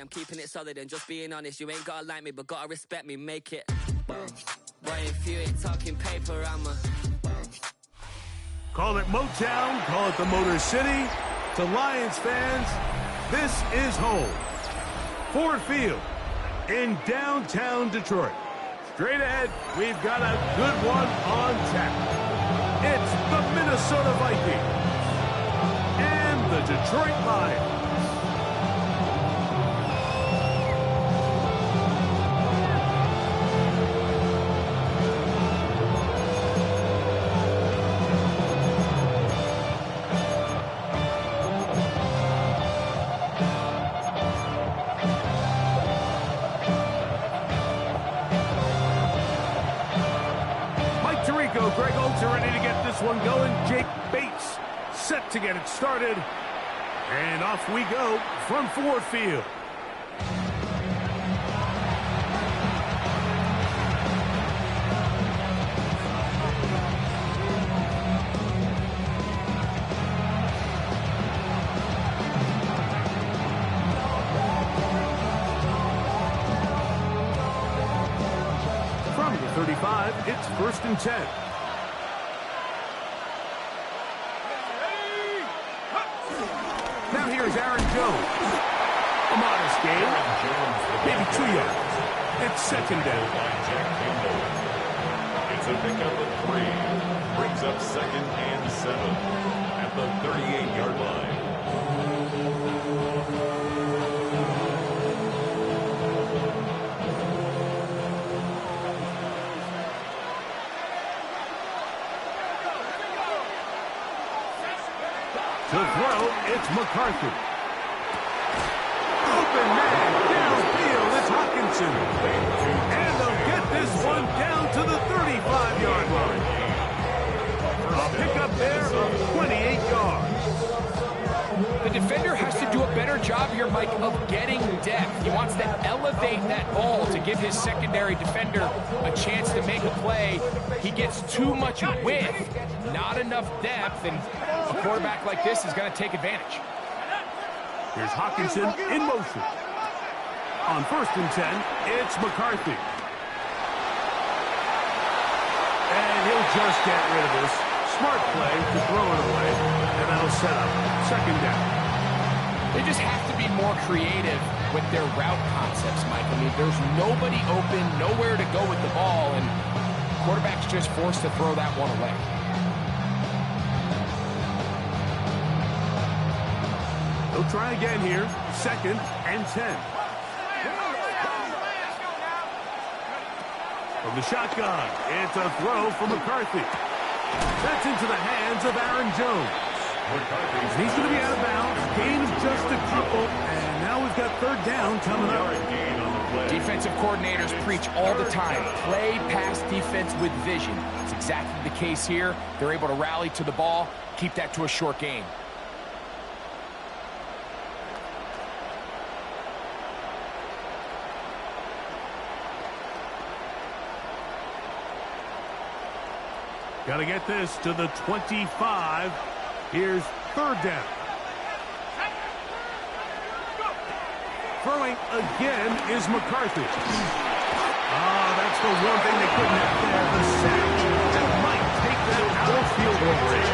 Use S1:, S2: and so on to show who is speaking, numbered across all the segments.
S1: I'm keeping it solid and just being honest. You ain't gotta like me, but gotta respect me, make it. Boy, if you ain't talking paper, I'm a...
S2: Call it Motown, call it the Motor City. To Lions fans, this is home. Ford Field in downtown Detroit. Straight ahead, we've got a good one on tap. It's the Minnesota Vikings and the Detroit Lions. Greg Oates are ready to get this one going. Jake Bates set to get it started. And off we go from Ford Field. From the 35, it's 1st and 10. Now here's Aaron Jones. A modest gain. Maybe 2 yards. It's 2nd down.
S3: It's a pickup of 3. Brings up 2nd and 7 at the 38-yard line.
S2: To throw, it's McCarthy. Open man, downfield, it's Hockenson. And they'll get this one down to the 35-yard line. A pickup there of 28 yards.
S4: The defender has to do a better job here, Mike, of getting depth. He wants to elevate that ball to give his secondary defender a chance to make a play. He gets too much width, not enough depth, and a quarterback like this is going to take advantage.
S2: Here's Hockenson in motion. On 1st and 10, it's McCarthy. And he'll just get rid of this. Smart play to throw it away, and that'll set up 2nd down.
S4: They just have to be more creative with their route concepts, Mike. I mean, there's nobody open, nowhere to go with the ball, and the quarterback's just forced to throw that one away.
S2: They'll try again here. 2nd and 10. From the shotgun, it's a throw for McCarthy. That's into the hands of Aaron Jones. He's going to be out of bounds. Gain of just a couple. And now we've got 3rd down coming up.
S4: Defensive coordinators preach all the time. Play pass defense with vision. It's exactly the case here. They're able to rally to the ball, keep that to a short gain.
S2: Got to get this to the 25. Here's 3rd down. Throwing again is McCarthy. Oh, that's the one thing they couldn't have there. The sack that might take that out of field goal range.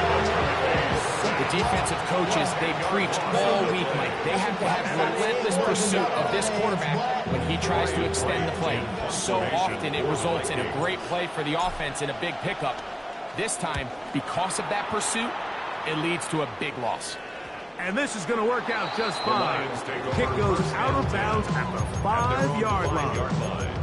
S4: The defensive coaches, they preach all week, Mike. They have to have relentless pursuit of this quarterback when he tries to extend the play. So often it results in a great play for the offense and a big pickup. This time, because of that pursuit, it leads to a big loss.
S2: And this is going to work out just fine. Kick goes out of bounds at the 5-yard line.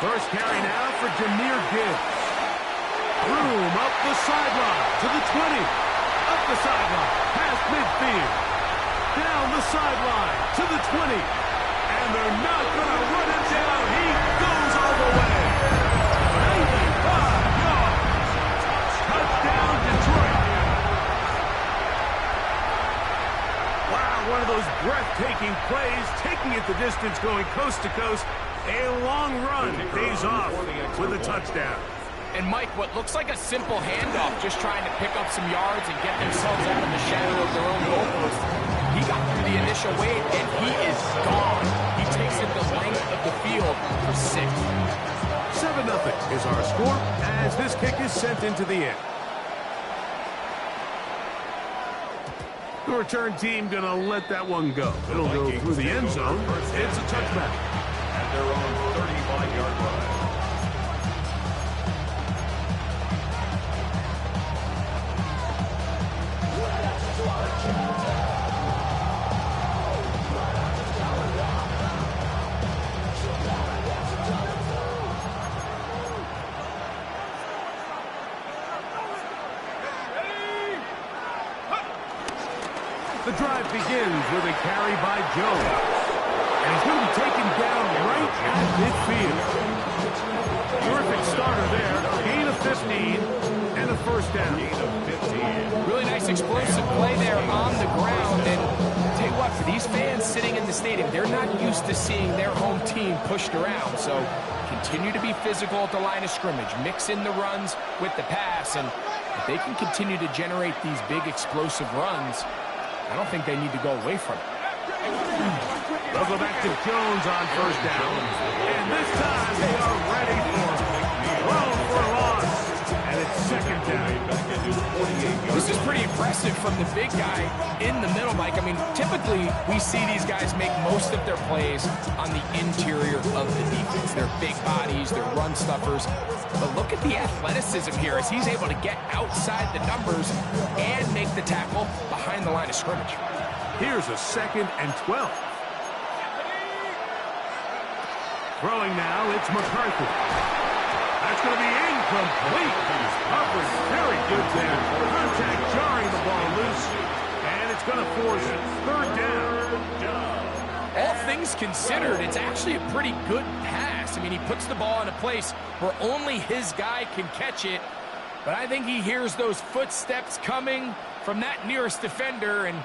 S2: First carry now for Jahmyr Gibbs. Broom up the sideline to the 20. Up the sideline, past midfield. down the sideline to the 20. And they're not going to run him down. He goes all the way. 95 yards. Touchdown, Detroit. Wow, one of those breathtaking plays, taking it the distance, going coast to coast. A long run pays off with a touchdown.
S4: And Mike, what looks like a simple handoff, just trying to pick up some yards and get themselves out of the shadow of their own goalpost. He got through the initial wave, and he is gone. He takes it the length of the field for 6.
S2: 7-0 is our score as this kick is sent into the end. The return team going to let that one go. It'll go through the end zone. It's a touchback.
S3: At their own 35-yard line.
S2: The drive begins with a carry by Jones. And he's going to be taken down right at midfield. Terrific starter there. Gain of 15 and a first down.
S4: Really nice explosive play there on the ground. And I'll tell you what, for these fans sitting in the stadium, they're not used to seeing their home team pushed around. So continue to be physical at the line of scrimmage. Mix in the runs with the pass. And if they can continue to generate these big explosive runs, I don't think they need to go away from it.
S2: They'll go back to Jones on first down. And this time they are ready for it. Thrown for a loss. And it's second down.
S4: This is pretty impressive from the big guy in the middle, Mike. I mean, typically we see these guys make most of their plays on the interior of the defense. They're big bodies, they're run stuffers. But look at the athleticism here as he's able to get outside the numbers and make the tackle behind the line of scrimmage.
S2: Here's a 2nd and 12. Throwing now, it's McCarthy. That's going to be incomplete. Coverage very good there. Contact jarring the ball loose. And it's going to force third down.
S4: All things considered, it's actually a pretty good pass. I mean, he puts the ball in a place where only his guy can catch it. But I think he hears those footsteps coming from that nearest defender, and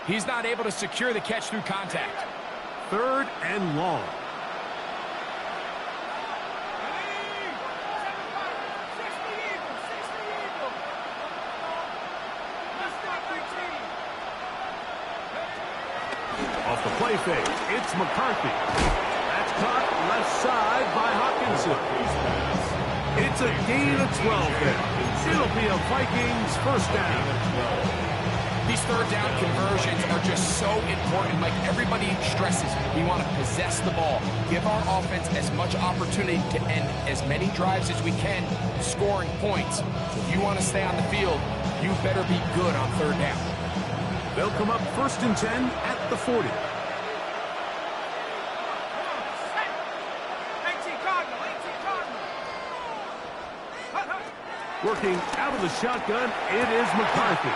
S4: he's not able to secure the catch through contact.
S2: Third and long. Off the play fake, it's McCarthy. That's caught left side by Hawkinson. It's a gain of 12 there. It'll be a Vikings first down.
S4: These third down conversions are just so important. Like everybody stresses, we want to possess the ball, give our offense as much opportunity to end as many drives as we can, scoring points. So if you want to stay on the field, you better be good on third down.
S2: They'll come up 1st and 10 at the 40. Working out of the shotgun, it is McCarthy.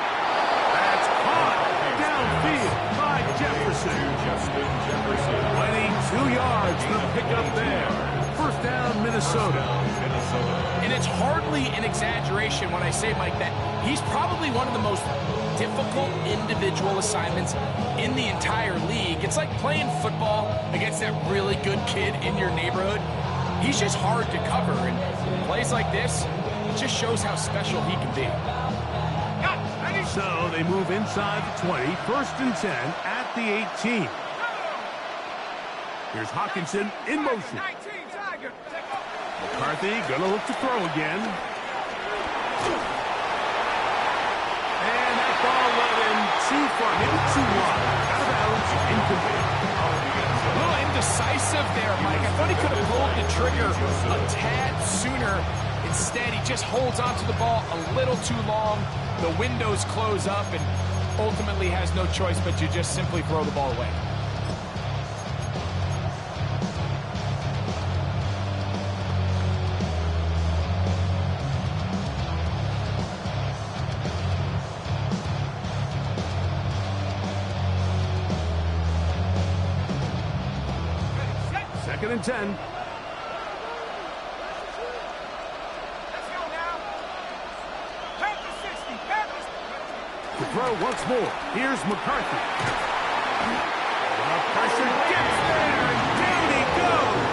S2: That's caught downfield by Jefferson. 22 yards to pick up there. First down, Minnesota.
S4: And it's hardly an exaggeration when I say, Mike, that he's probably one of the most difficult individual assignments in the entire league. It's like playing football against that really good kid in your neighborhood. He's just hard to cover, and plays like this, it just shows how special he can be.
S2: So they move inside the 20, 1st and 10 at the 18. Here's Hawkinson in motion. McCarthy gonna look to throw again. And that ball led him too far, maybe too wide. Out of bounds, incomplete.
S4: A little indecisive there, Mike. I thought he could have pulled the trigger a tad sooner. Instead, he just holds onto the ball a little too long. The windows close up and ultimately has no choice but to just simply throw the ball away.
S2: Second and 10. To throw once more. Here's McCarthy. The pressure gets there, and down he goes.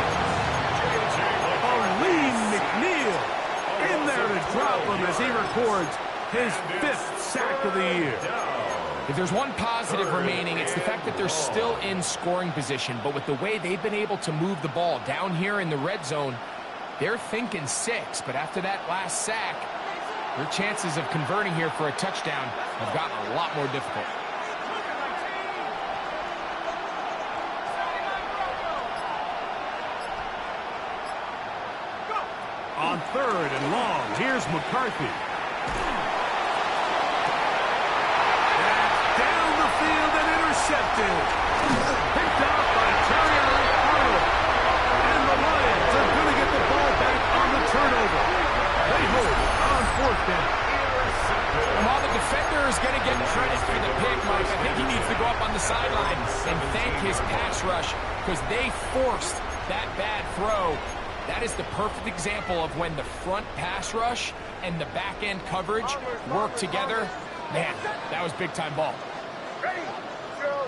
S2: Aleem McNeil in there to drop him as he records his 5th sack of the year.
S4: If there's one positive remaining, it's the fact that they're still in scoring position. But with the way they've been able to move the ball down here in the red zone, they're thinking 6. But after that last sack, their chances of converting here for a touchdown have gotten a lot more difficult.
S2: On 3rd and long, here's McCarthy. That's down the field and intercepted. Picked off by Terrion Arnold. And the Lions are going to get the ball back on the turnover. They hold on 4th down.
S4: And while the defender is going to get credit for the pick, Mike, I think he needs to go up on the sideline and thank his pass rush because they forced that bad throw. That is the perfect example of when the front pass rush and the back end coverage work together. Man, that was big time ball.
S5: Ready? Go.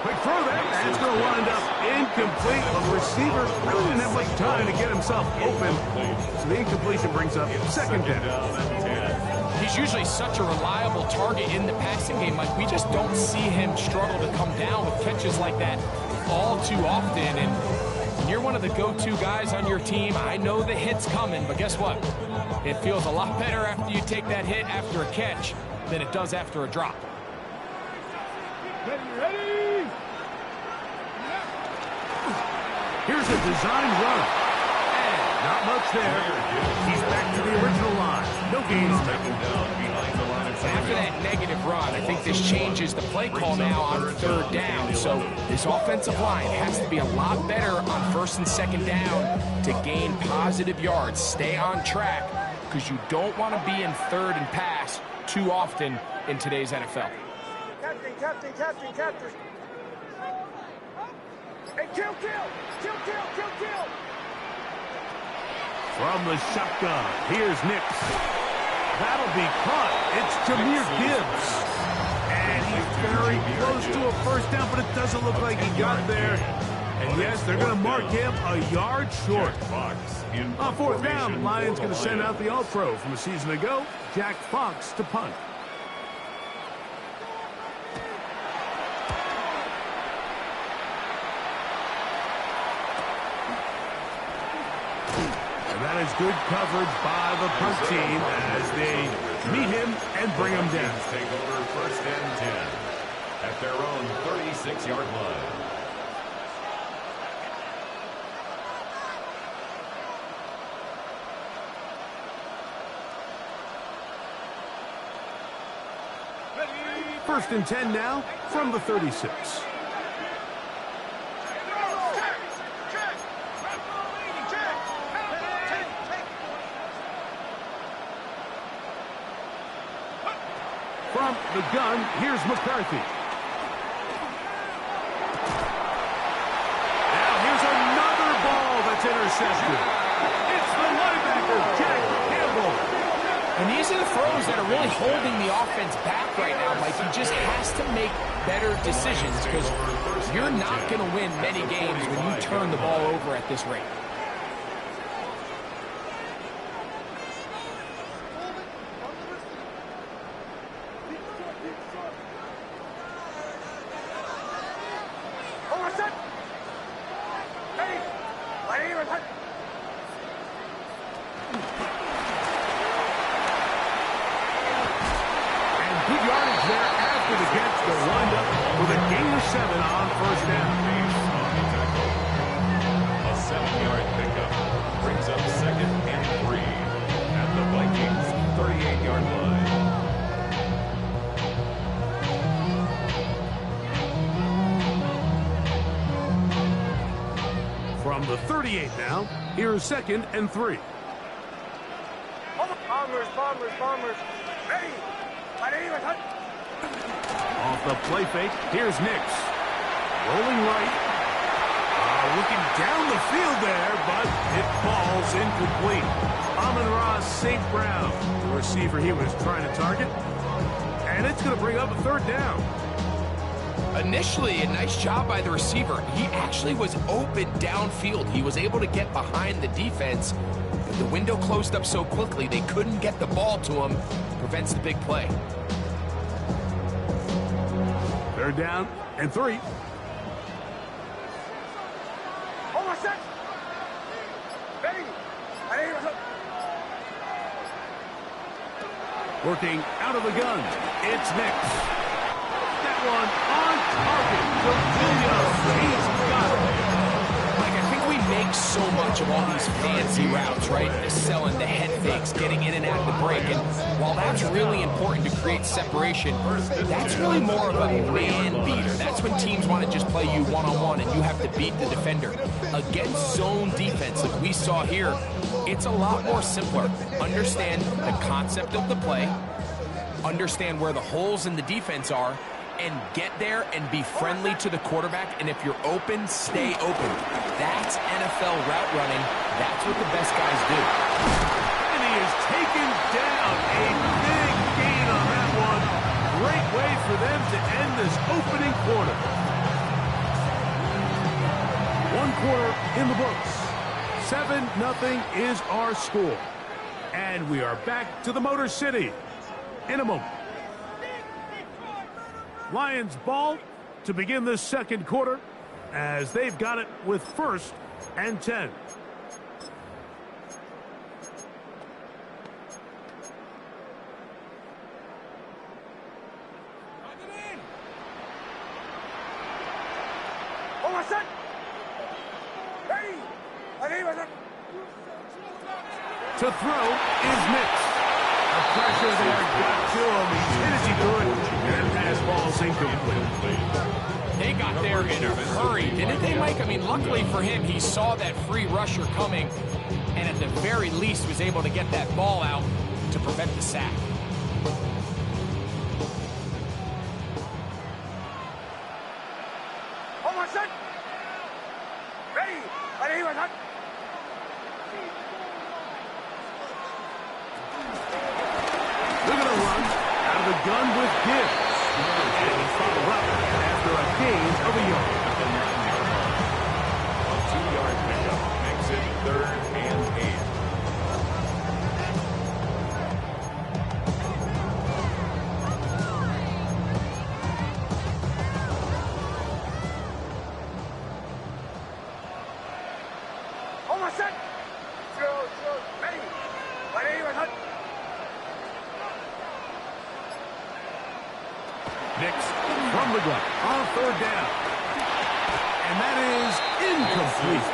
S2: Quick throw there, and it's going to wind up incomplete. The receiver really didn't have much time to get himself open. So the incompletion brings up 2nd down.
S4: He's usually such a reliable target in the passing game. Like, we just don't see him struggle to come down with catches like that all too often. And when you're one of the go-to guys on your team, I know the hit's coming, but guess what? It feels a lot better after you take that hit after a catch than it does after a drop.
S2: Ready? Here's a design run. And not much there. He's back to the original line. No gains.
S4: After that negative run, I think this changes the play call now on 3rd down. So this offensive line has to be a lot better on 1st and 2nd down to gain positive yards. Stay on track because you don't want to be in 3rd and pass too often in today's NFL.
S5: Captain. Hey, kill.
S2: From the shotgun, here's Nix. That'll be caught. It's Jahmyr Gibbs. And he's very close to a 1st down, but it doesn't look like he got there. And yes, they're going to mark him a yard short. On 4th down, Lions going to send out the All-Pro from a season ago, Jack Fox, to punt. That is good coverage by the punt team as they meet him and bring him down.
S3: Take over 1st and 10 at their own 36-yard line.
S2: First and 10 now from the 36. From the gun, here's McCarthy. Now here's another ball that's intercepted. It's the linebacker, Jack Campbell.
S4: And these are the throws that are really holding the offense back right now. Like, he just has to make better decisions because you're not going to win many games when you turn the ball over at this rate.
S2: From the 38 now, here's 2nd and 3.
S5: Bombers. Ready?
S2: Off the play fake, here's Nix. Rolling right. Looking down the field there, but it falls incomplete. Amon-Ra St. Brown, the receiver he was trying to target. And it's going to bring up a third down.
S4: Initially, a nice job by the receiver. He actually was open downfield. He was able to get behind the defense, but the window closed up so quickly they couldn't get the ball to him. Prevents the big play.
S2: Third down and 3. Working out of the gun, it's Nix. That one on target for Williams. He's got it.
S4: Like, I think we make so much of all these fancy routes, right? The selling, the head fakes, getting in and out of the break. And while that's really important to create separation, that's really more of a man beater. That's when teams want to just play you one-on-one and you have to beat the defender. Against zone defense, like we saw here, it's a lot more simpler. Understand the concept of the play, understand where the holes in the defense are, and get there and be friendly to the quarterback. And if you're open, stay open. That's NFL route running. That's what the best guys do.
S2: And he is taken down. A big gain on that one. Great way for them to end this opening quarter. One quarter in the books. 7-0 is our score. And we are back to the Motor City in a moment. Lions ball to begin the second quarter as they've got it with 1st and 10. To throw is Nix. The pressure there got to him. He's hit as he could. And pass ball's incomplete.
S4: They got there in a hurry, didn't they, Mike? I mean, luckily for him, he saw that free rusher coming, and at the very least was able to get that ball out to prevent the sack.
S2: They're going to run out of the gun with Gibbs. And he followed up after a gain of a yard.
S3: A 2-yard pickup makes it 3rd and 8.
S2: Nix from the gun on 3rd down. And that is incomplete.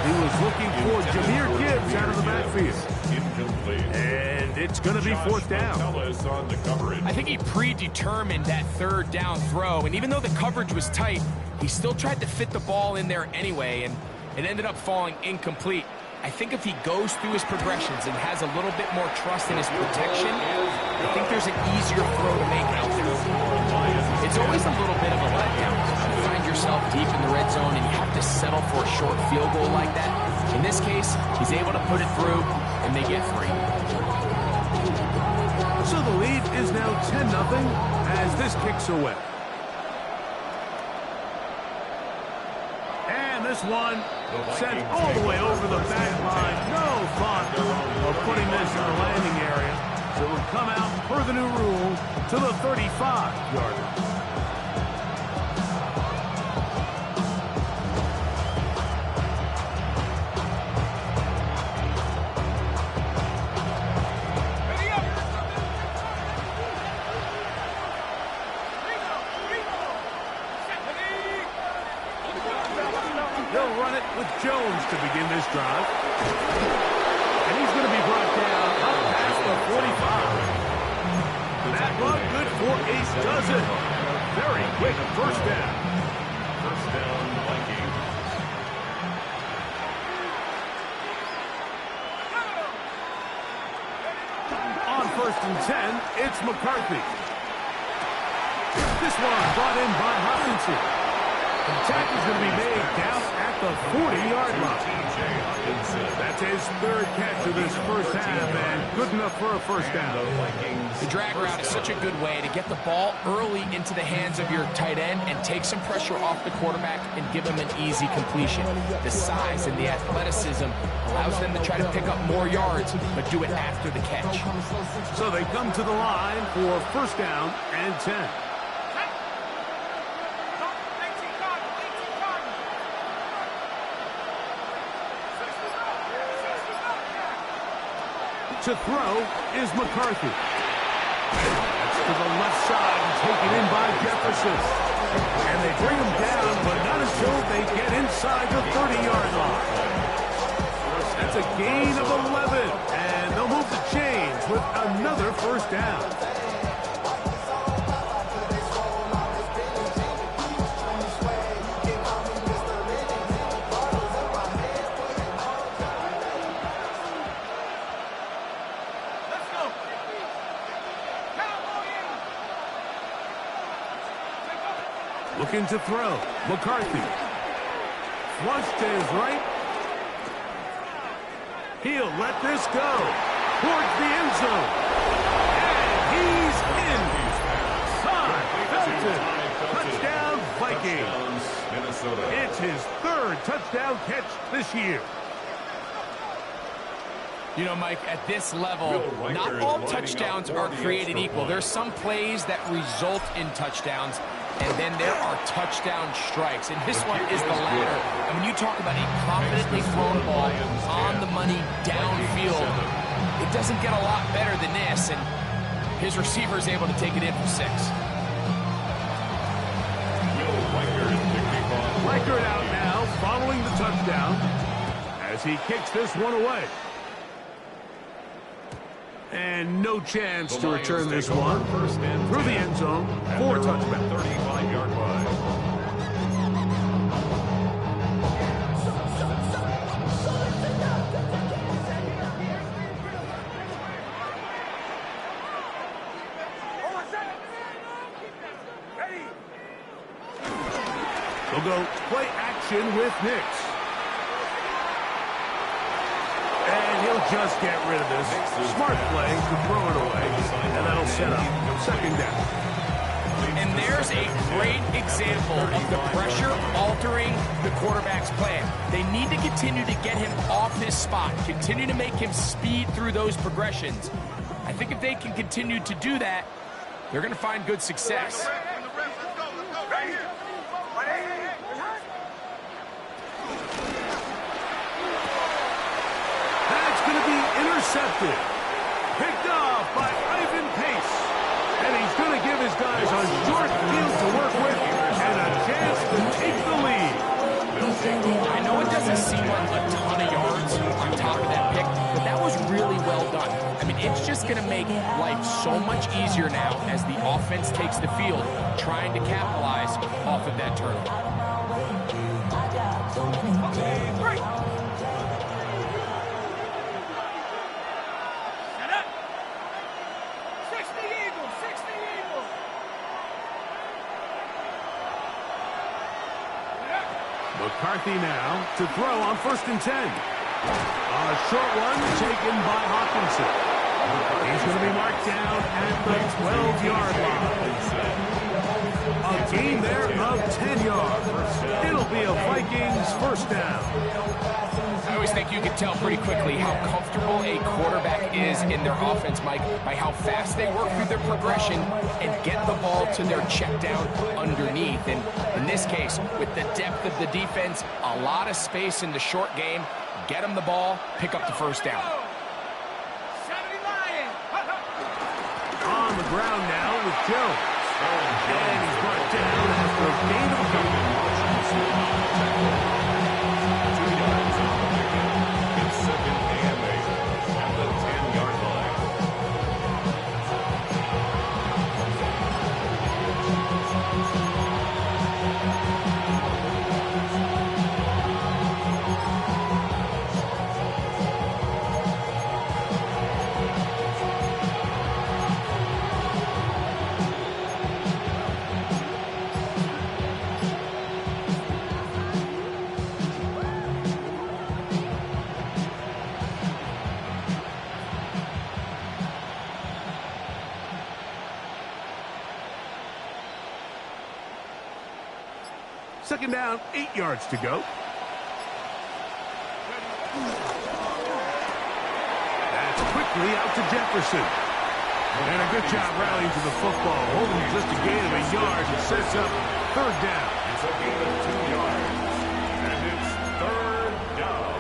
S2: He was looking for Jahmyr Gibbs out of the backfield.
S3: Incomplete.
S2: And it's going to be 4th down.
S3: On the coverage.
S4: I think he predetermined that 3rd down throw, and even though the coverage was tight, he still tried to fit the ball in there anyway, and it ended up falling incomplete. I think if he goes through his progressions and has a little bit more trust in his protection, I think there's an easier throw to make out there. It's always a little bit of a letdown. You find yourself deep in the red zone and you have to settle for a short field goal like that. In this case, he's able to put it through, and they get 3.
S2: So the lead is now 10-0 as this kicks away. And this one sent all the way over the back line. No thought of putting this in the landing area. So it will come out per the new rule to the 35-yarder. They'll run it with Jones to begin this drive. And he's going to be brought down up past the 45. That run good for a dozen. Very quick 1st down.
S3: 1st down, Vikings.
S2: On 1st and 10, it's McCarthy. This one brought in by Hopkinson. The tackle is going to be made down at the 40-yard line. That's his third catch of this first half, and good enough for a first down.
S4: The drag route is such a good way to get the ball early into the hands of your tight end and take some pressure off the quarterback and give him an easy completion. The size and the athleticism allows them to try to pick up more yards, but do it after the catch.
S2: So they come to the line for first down and 10. To throw is McCarthy. That's to the left side and taken in by Jefferson. And they bring him down, but not until they get inside the 30-yard line. That's a gain of 11, and they'll move the chains with another first down. Looking to throw. McCarthy. Flushed to his right. He'll let this go. Towards the end zone. And he's in. Todd Felton. Touchdown, Vikings.
S3: Minnesota.
S2: It's his third touchdown catch this year.
S4: You know, Mike, at this level, not all touchdowns are created equal. There's some plays that result in touchdowns, and then there are touchdown strikes. And this one is the latter. And when you talk about a confidently thrown ball on the money downfield, it doesn't get a lot better than this. And his receiver is able to take it in for 6.
S2: Reichert out now, following the touchdown, as he kicks this one away. And no chance to return this one through the end zone for a touchdown.
S3: 35-yard line.
S2: They'll go play action with Nix. And he'll just get rid of this. Smart play to throw it away. And that'll set up second down.
S4: And there's a great example of the pressure altering the quarterback's plan. They need to continue to get him off his spot, continue to make him speed through those progressions. I think if they can continue to do that, they're going to find good success.
S2: That's going to be intercepted. Picked off by Ivan Pace. And he's going to give his guys a short field to work with and a chance to take the lead.
S4: I know it doesn't seem like a ton of yards on top of that pick, but that was really well done. I mean, it's just going to make life so much easier now as the offense takes the field, trying to capitalize off of that turnover.
S2: McCarthy now to throw on 1st and 10. A short one taken by Hopkinson. He's going to be marked down at the 12-yard line. A gain there of 10 yards. It'll be a Vikings first down.
S4: I always think you can tell pretty quickly how comfortable a quarterback is in their offense, Mike, by how fast they work through their progression and get the ball to their check down underneath. And in this case, with the depth of the defense, a lot of space in the short game, get them the ball, pick up the first down.
S2: On the ground now with Jones. And he's brought down after a gain of a couple. Second down, 8 yards to go. That's quickly out to Jefferson. And a good job rallying to the football, holding just a gain of a yard and sets up third down.
S3: It's a gain of 2 yards, and it's third down.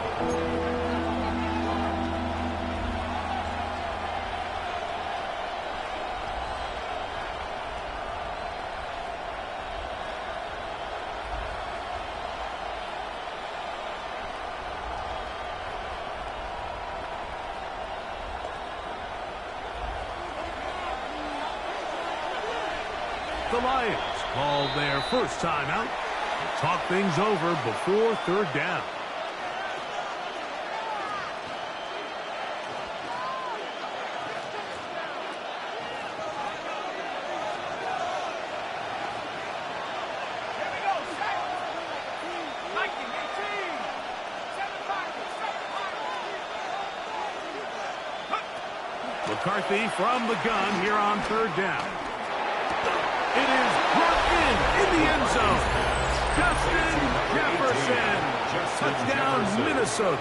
S2: The Lions called their first timeout to talk things over before third down. McCarthy from the gun here on third down. It is brought in the end zone. Justin Jefferson. Touchdown, Minnesota.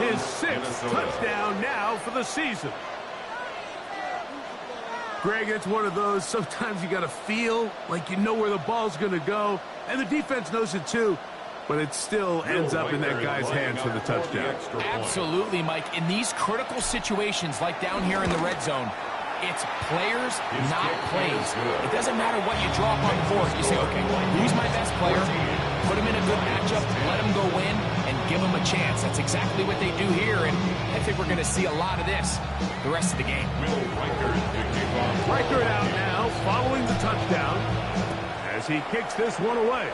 S2: His 6th touchdown now for the season. Greg, it's one of those, sometimes you got to feel like you know where the ball's going to go, and the defense knows it too, but it still ends up in that guy's hands for the touchdown.
S4: Absolutely, Mike. In these critical situations, like down here in the red zone, it's players, not plays. It doesn't matter what you draw up on the board. You say, okay, who's my best player? Put him in a good matchup, let him go win, and give him a chance. That's exactly what they do here, and I think we're going to see a lot of this the rest of the game.
S2: Reichert out now, following the touchdown, as he kicks this one away.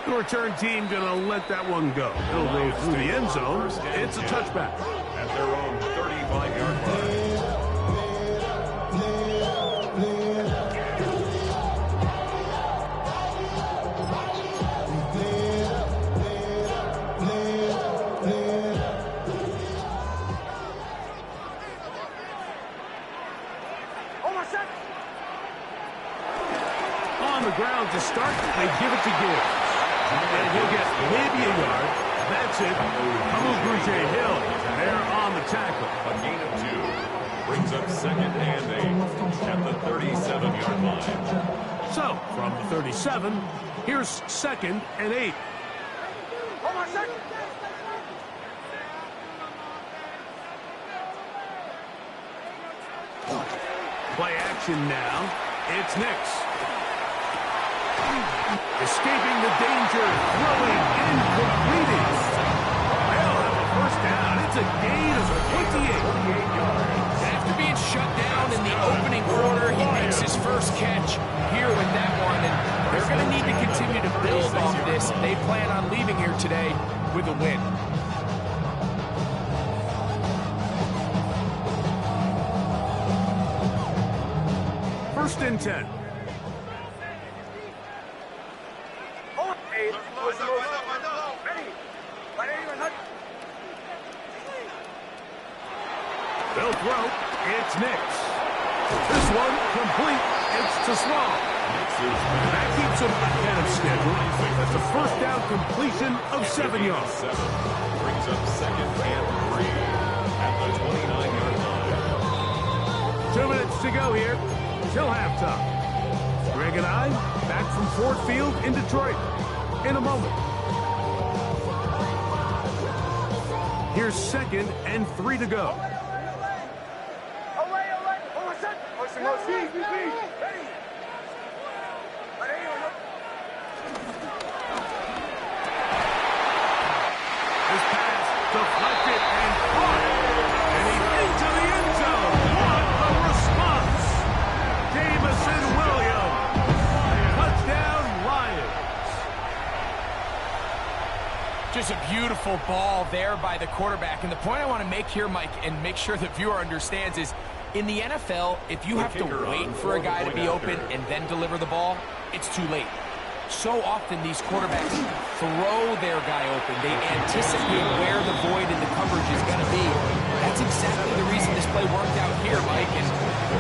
S2: The return team going to let that one go. It'll go through the end zone. It's a touchback.
S3: At their own 35-yard line.
S2: On the ground to start, they give it to Gibbs. And he'll get maybe a yard. That's it. Kamu Grugier-Hill there on the tackle.
S3: A gain of 2 brings up second and 8 at the 37-yard line.
S2: So, from the 37, here's second and 8. Play action now. It's Nix. Escaping the danger, throwing and completing. They'll have a first down. It's a gain of 28 yards.
S4: After being shut down in the opening quarter, he makes his first catch here with that one, and they're going to need to continue to build off this. They plan on leaving here today with a win.
S2: First and 10. They'll throw. It's Nix. This one complete. It's to Small. That keeps him ahead of schedule. That's a first down completion of 7 yards.
S3: Brings up second and 3 at the 29-yard line.
S2: 2 minutes to go here till halftime. Greg and I back from Ford Field in Detroit in a moment. Here's second and 3 to go. This pass deflected and caught. And he's into the end zone. What a response. Jamison Williams. Touchdown Lions.
S4: Just a beautiful ball there by the quarterback. And the point I want to make here, Mike, and make sure the viewer understands is, in the NFL, if you have to wait for a guy to be open and then deliver the ball, it's too late. So often these quarterbacks throw their guy open. They anticipate where the void in the coverage is going to be. That's exactly the reason this play worked out here, Mike, and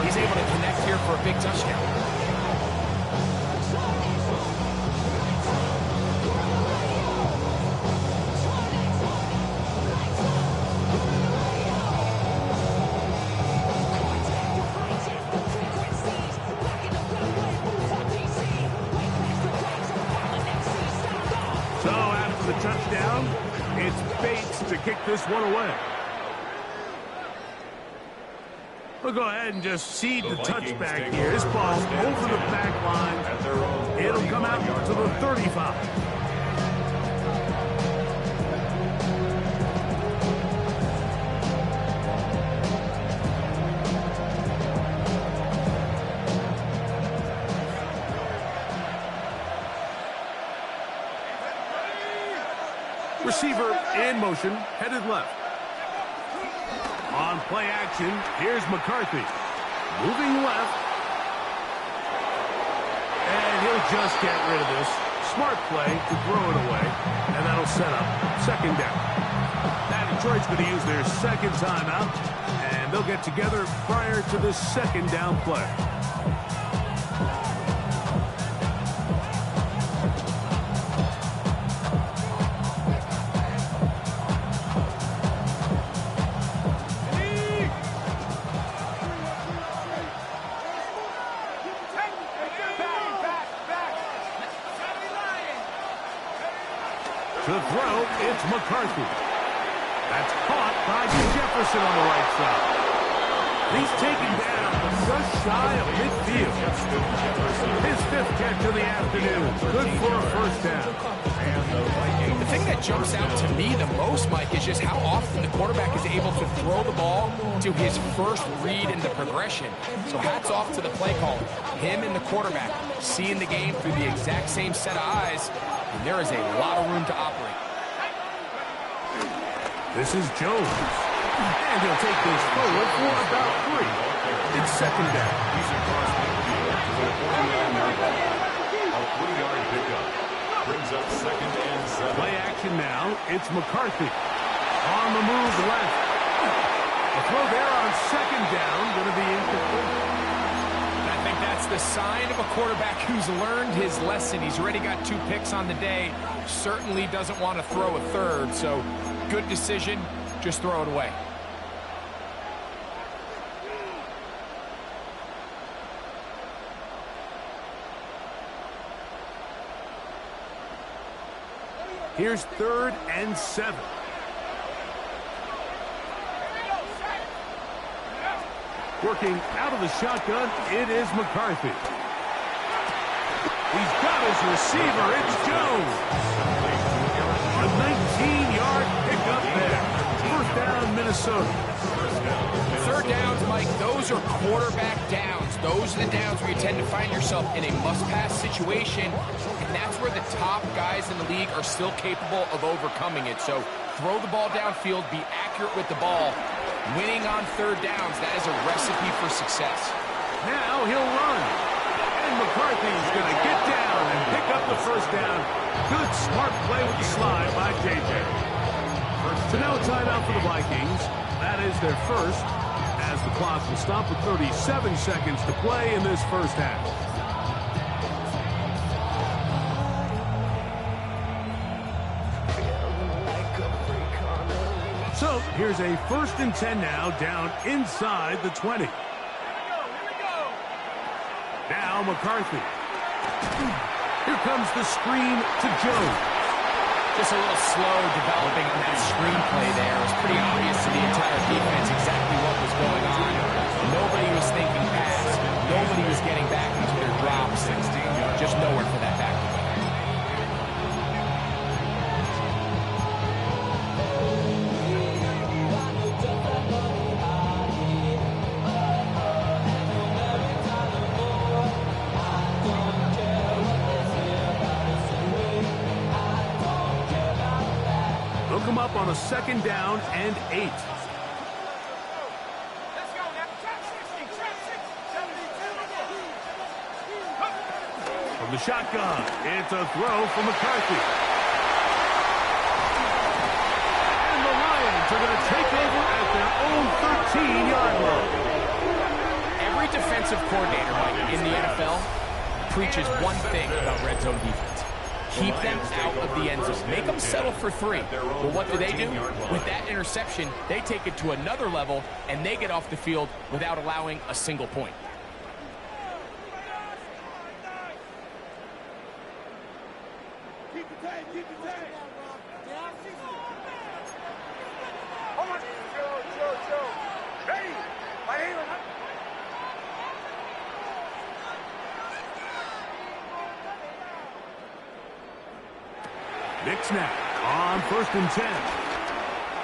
S4: he's able to connect here for a big touchdown.
S2: this one away. We'll go ahead and just cede the touchback here. This ball over the back line. It'll come out to the 35. Receiver in motion, headed left. On play action, here's McCarthy. Moving left. And he'll just get rid of this. Smart play to throw it away. And that'll set up second down. Now Detroit's going to use their second timeout. And they'll get together prior to the second down play. To throw, it's McCarthy. That's caught by Jefferson on the right side. He's taken down just shy of midfield. His fifth catch of the afternoon. Good for a first down.
S4: The thing that jumps out to me the most, Mike, is just how often the quarterback is able to throw the ball to his first read in the progression. So hats off to the play caller. Him and the quarterback seeing the game through the exact same set of eyes. And there is a lot of room to operate.
S2: This is Jones. And he'll take this forward for about 3. It's second down.
S3: He's across midfield to the 49-yard line. A 3-yard pickup. Brings up second and 7.
S2: Play action now. It's McCarthy. On the move left. A throw there on second down. Going to be incomplete.
S4: I think that's the sign of a quarterback who's learned his lesson. He's already got 2 picks on the day. Certainly doesn't want to throw a third. So good decision. Just throw it away.
S2: Here's 3rd and 7. Working out of the shotgun, it is McCarthy. He's got his receiver, it's Jones. A 19-yard pickup there. First down, Minnesota.
S4: Third downs, Mike, those are quarterback downs. Those are the downs where you tend to find yourself in a must-pass situation, and that's where the top guys in the league are still capable of overcoming it. So throw the ball downfield, be accurate with the ball. Winning on third downs, that is a recipe for success.
S2: Now he'll run. And McCarthy's going to get down and pick up the first down. Good, smart play with the slide by J.J. So now a timeout for the Vikings. That is their first, as the clock will stop with 37 seconds to play in this first half. So here's a 1st and 10 now, down inside the 20. Now McCarthy. Here comes the screen to Jones.
S4: Just a little slow developing on that screenplay there. It was pretty obvious to the entire defense exactly what was going on. Nobody was thinking pass. Nobody was getting back into their drops. Just nowhere for that back.
S2: Look him up on a 2nd down and 8. From the shotgun, it's a throw for McCarthy. And the Lions are going to take over at their own 13-yard line.
S4: Every defensive coordinator, Mike, in the NFL preaches one thing about red zone defense. Keep them out of the end zone. Make them settle for 3. Well, what do? With that interception, they take it to another level, and they get off the field without allowing a single point.
S2: Nick snap on 1st and 10.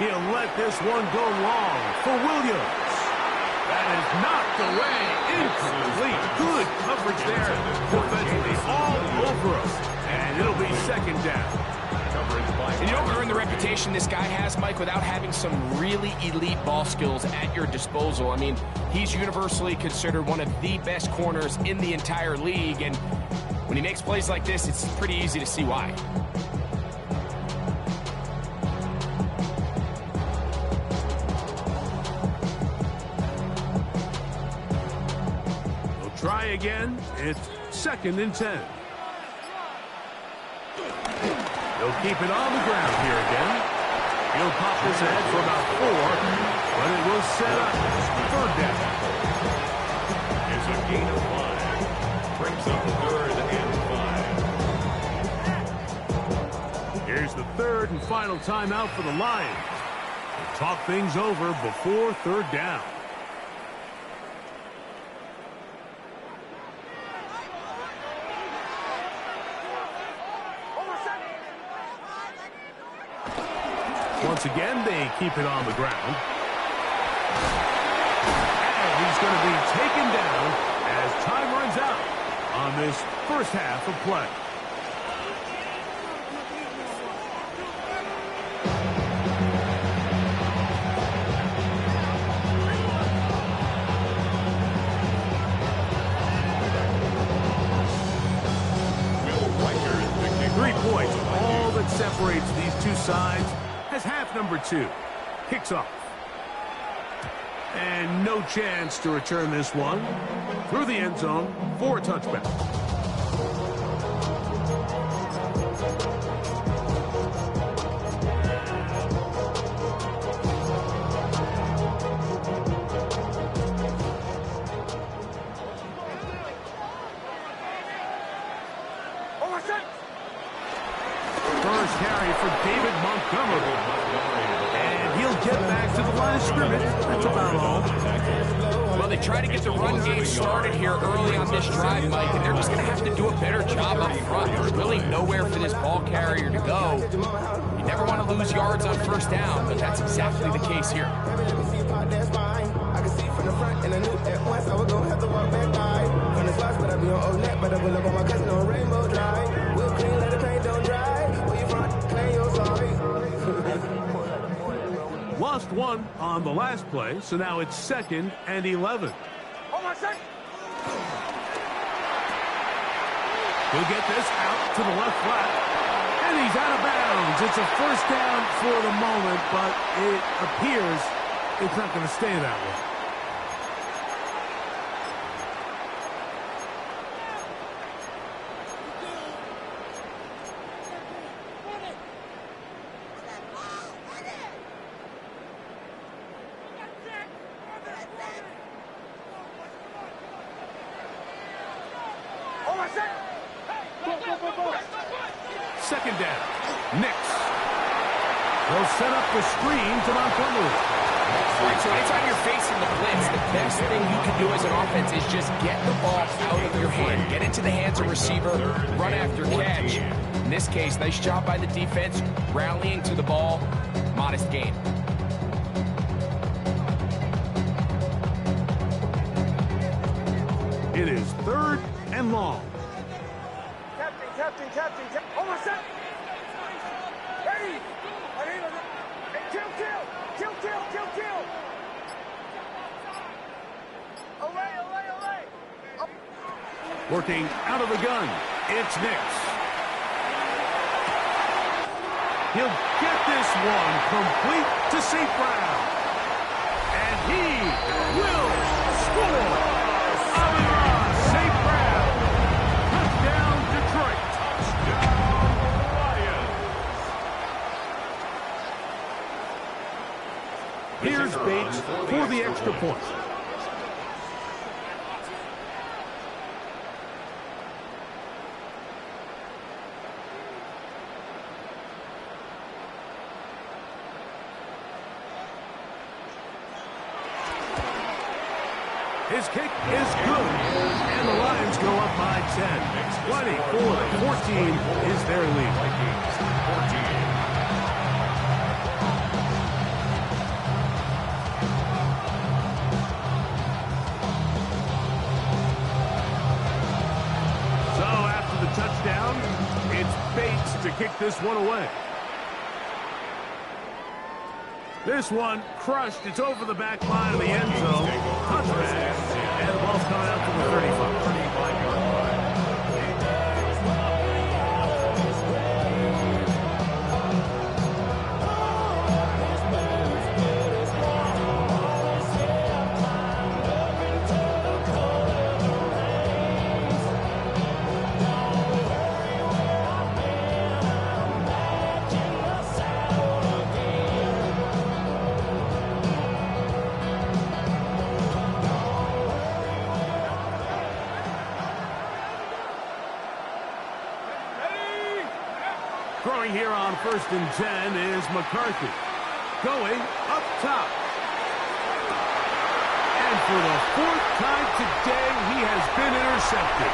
S2: He'll let this one go long for Williams. That is knocked away, incomplete. Good coverage there defensively, all over us. And it'll be 2nd down.
S4: And you don't earn the reputation this guy has, Mike, without having some really elite ball skills at your disposal. I mean, he's universally considered one of the best corners in the entire league, and when he makes plays like this, it's pretty easy to see why.
S2: They'll try again. It's 2nd and 10. He'll keep it on the ground here again. He'll pop this ahead for about 4, but it will set up 3rd down.
S3: It's a gain of 5. Brings up 3rd and 5.
S2: Here's the 3rd and final timeout for the Lions. They'll talk things over before 3rd down. Once again, they keep it on the ground. And he's going to be taken down as time runs out on this first half of play.
S3: Will Riker is the kicker.
S2: 3 points, all that separates these two sides. As half number 2 kicks off. And no chance to return this one through the end zone for a touchback. First carry for David Montgomery. And he'll get back to the line of scrimmage. That's about all.
S4: Well, they try to get the run game started here early on this drive, Mike, and they're just going to have to do a better job up front. There's really nowhere for this ball carrier to go. You never want to lose yards on 1st down, but that's exactly the case here.
S2: Lost 1 on the last play, so now it's 2nd and 11. He'll get this out to the left flat, and he's out of bounds. It's a 1st down for the moment, but it appears it's not going to stay that way. Second down. Nix. They'll set up the screen to Montgomery.
S4: All right, so anytime you're facing the blitz, the best thing you can do as an offense is just get the ball out of your hand. Get into the hands of receiver, run after catch. In this case, nice job by the defense, rallying to the ball. Modest gain.
S2: It is 3rd and long.
S5: Captain. Almost set. Ready. Kill. Away.
S2: Working out of the gun. It's Nix. He'll get this one complete to St. Brown. And he will score. St. Brown. Touchdown, Detroit. Here's Bates for the extra point. His kick is good, and the Lions go up by 10. 24-14 is their lead.
S3: Vikings 14.
S2: So after the touchdown, it's Bates to kick this one away. This one crushed. It's over the back line of the end zone. Touchback. And the ball's coming out to the 35-yard line. Throwing here on 1st and 10 is McCarthy. Going up top. And for the 4th time today, he has been intercepted.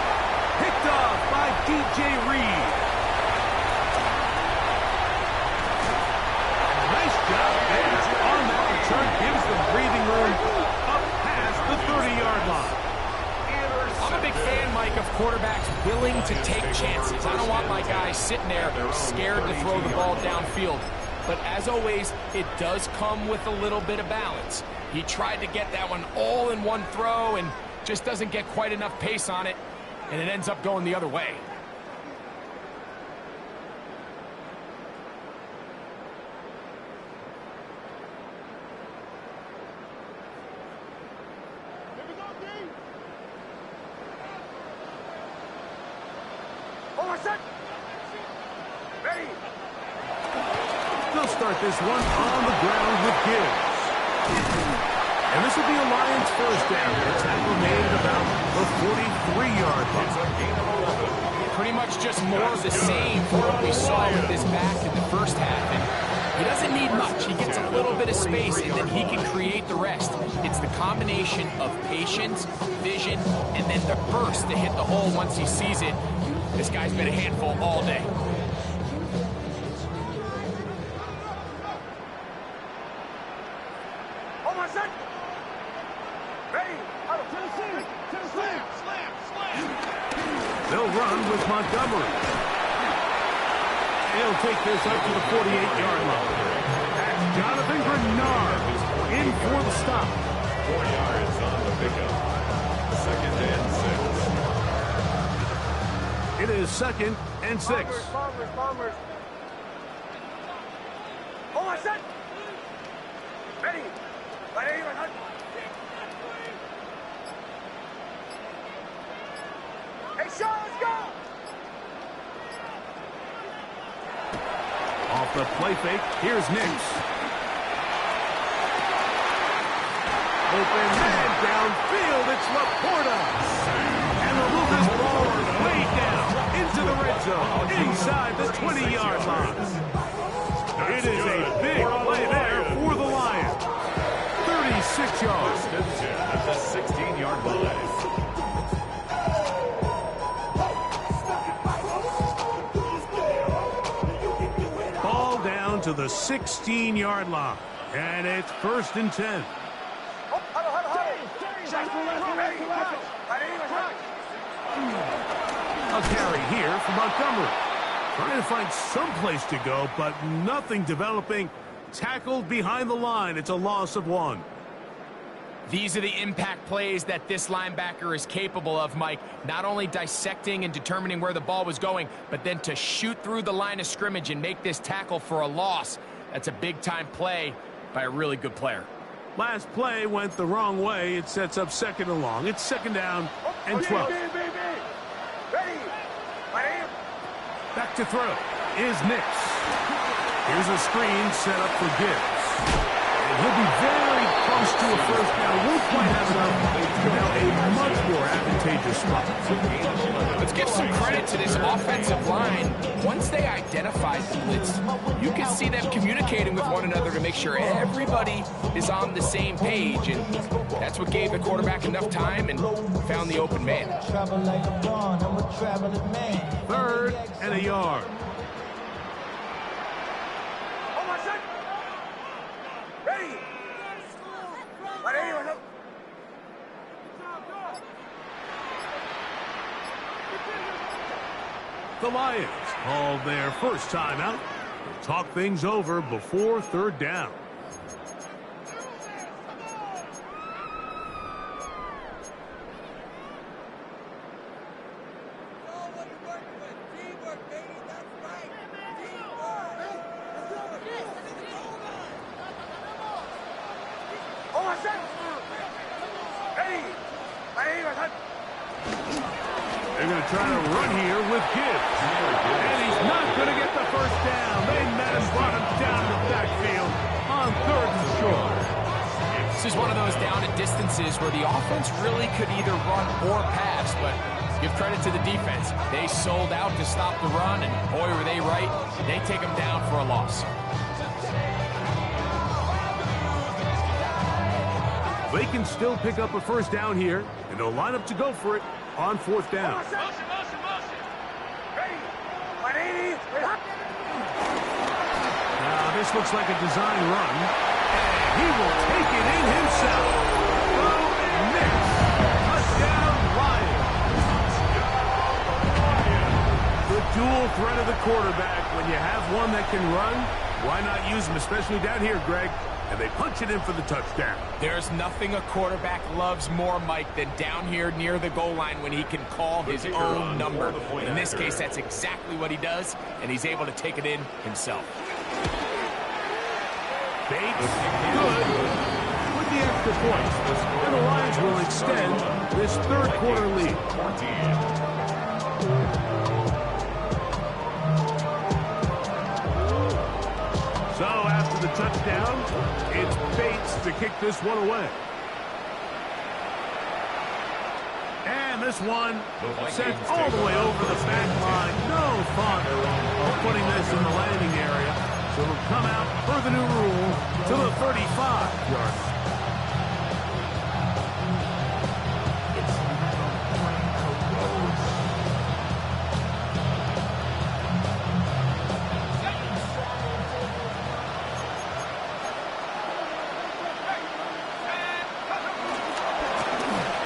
S2: Picked off by DJ Reed. Nice job there on that return. Gives them breathing room up past the 30-yard line.
S4: I'm a big fan, Mike, of quarterbacks willing to take chances. I don't want my guys sitting there scared to throw the ball downfield. But as always, it does come with a little bit of balance. He tried to get that one all in one throw and just doesn't get quite enough pace on it, and it ends up going the other way.
S2: They'll start this one on the ground with Gibbs. And this will be a Lions first down. The tackle made at about the 43-yard line.
S4: Pretty much just more of the same for what we saw with this back in the first half. And he doesn't need much. He gets a little bit of space, and then he can create the rest. It's the combination of patience, vision, and then the burst to hit the hole once he sees it. This guy's been a handful all day.
S2: They'll run with Montgomery. He'll take this up to the 48-yard line. That's Jonathan Grenard in for the stop.
S3: 4 yards on the pickup. 2nd and 6.
S2: It is 2nd and 6.
S5: Bombers. Hold on, set. Ready. Hey, Sean, let's go.
S2: Off the play fake, here's Nix. Open man downfield, it's Laporta. And they'll move this ball way down into the red zone, inside the 20-yard line. It is a big play there for the Lions. 36 yards.
S3: At the 16-yard line.
S2: Ball down to the 16-yard line. And it's 1st and 10. A carry here for Montgomery. Trying to find some place to go, but nothing developing. Tackled behind the line. It's a loss of 1.
S4: These are the impact plays that this linebacker is capable of, Mike. Not only dissecting and determining where the ball was going, but then to shoot through the line of scrimmage and make this tackle for a loss. That's a big-time play by a really good player.
S2: Last play went the wrong way. It sets up 2nd and long. It's 2nd down and 12.
S5: Ready.
S2: Back to throw is Nix. Here's a screen set up for Gibbs. And he'll be very close to a first down. Won't quite have enough. Now a much more advantageous spot.
S4: Let's give some credit to this offensive line. Once they identified the blitz, you can see them communicating with one another to make sure everybody is on the same page. And that's That's what gave the quarterback enough time and found the open man.
S2: 3rd and a yard.
S5: On my set. Ready. Ready.
S2: The Lions call their first timeout. They'll talk things over before 3rd down.
S5: On my set. Ready.
S2: They're going to try to run here with Gibbs. And he's not going to get the first down. They met him, brought him down the backfield on 3rd and short.
S4: This is one of those down and distances where the offense really could either run or pass, but give credit to the defense. They sold out to stop the run, and boy, were they right. They take them down for a loss.
S2: They can still pick up a first down here, and they'll line up to go for it on 4th down.
S5: Ready. 180.
S2: Now, this looks like a design run, and he will take it in himself. Throw and miss. Touchdown, Lions. The dual threat of the quarterback. When you have one that can run, why not use him, especially down here, Greg? And they punch it in for the touchdown.
S4: There's nothing a quarterback loves more, Mike, than down here near the goal line when he can call his own number. In this case, that's exactly what he does, and he's able to take it in himself.
S2: Bates, good, with the extra points. And the Lions will extend this 3rd quarter lead. So after the touchdown, it's Bates to kick this one away. And this one sent all the way over the back line. No fun of putting this in the landing area. So it'll come out per the new rule to the 35-yard line.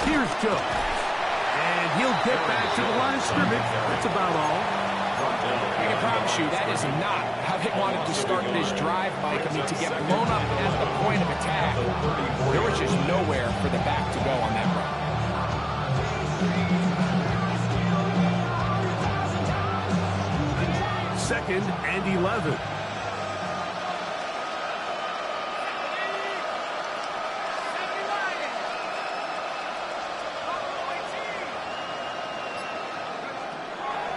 S2: Here's Joe. And he'll get back to the line of scrimmage. That's about all.
S4: I can promise you that is not how they wanted to start this drive, Mike. I mean, to get blown up at the point of attack, there was just nowhere for the back to go on that run.
S2: 2nd and 11.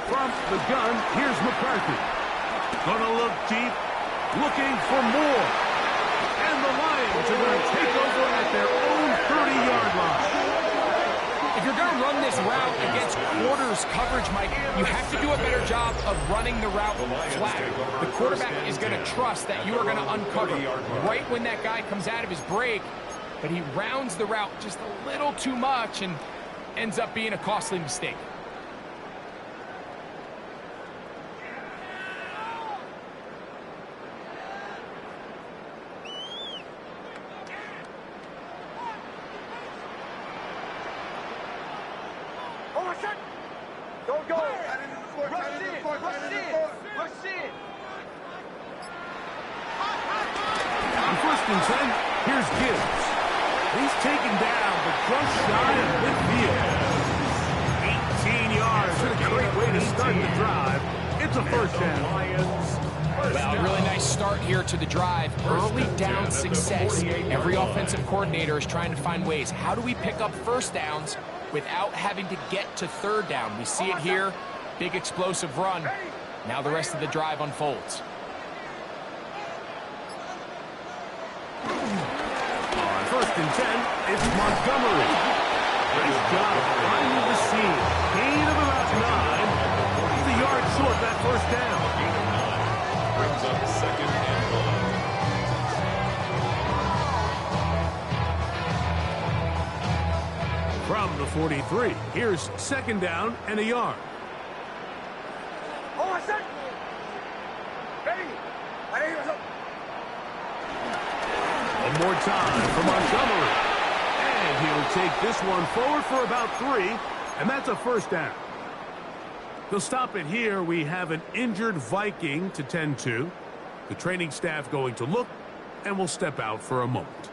S2: From the gun, here's McCarthy. Gonna look deep, looking for more. And the Lions are going to take over at their own 30-yard line.
S4: If you're going to run this route against quarters coverage, Mike, you have to do a better job of running the route flat. The quarterback is going to trust that you are going to uncover right when that guy comes out of his break, but he rounds the route just a little too much and ends up being a costly mistake.
S5: Don't go. Rush in.
S2: On 1st and 10, here's Gibbs. He's taken down, but just shy of midfield. 18 yards. What a great way to start the drive. It's a first down.
S4: Well, a really nice start here to the drive. Early down success. Every offensive coordinator is trying to find ways. How do we pick up first downs without having to get to 3rd down? We see it here. Big explosive run. Now the rest of the drive unfolds.
S2: On 1st and 10, it's Montgomery. Nice job finding the seam. Gain of about 9. He's a yard short that first down.
S3: Brings up 2nd and 1.
S2: From the 43, here's second down and a yard.
S5: On my set. Ready. Ready.
S2: One more time for Montgomery. And he'll take this one forward for about 3, and that's a first down. They'll stop it here. We have an injured Viking to tend to. The training staff going to look, and we'll step out for a moment.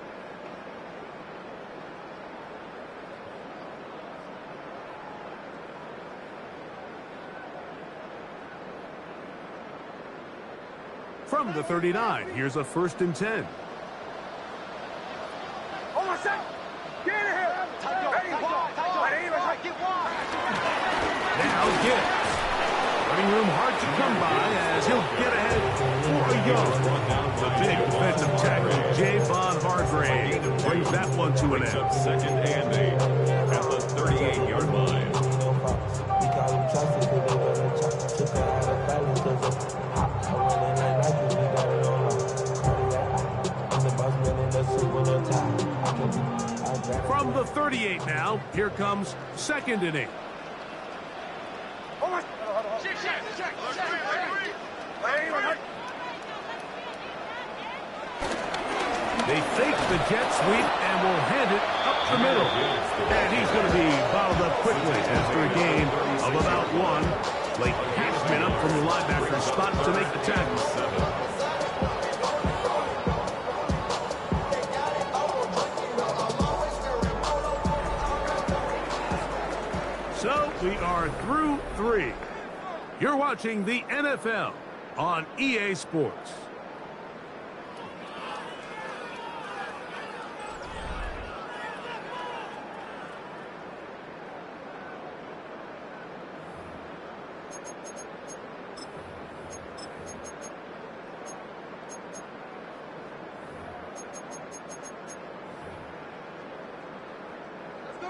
S2: From the 39, here's a 1st and 10.
S5: On my set. Get in here. Ready. Ready. Get wide.
S2: Now Gibbs. Running room hard to come by as he'll get ahead for a yard. The big defensive tackle, Javon Hargrave, brings that one to an end.
S3: Second and 8 at the 38-yard line.
S2: From the 38 now, here comes second and 8. They fake the jet sweep and will hand it up the middle. And he's going to be bottled up quickly after a gain of about 1. Late Cashman up from the linebacker spot to make the tackle. So we are through 3. You're watching the NFL on EA Sports.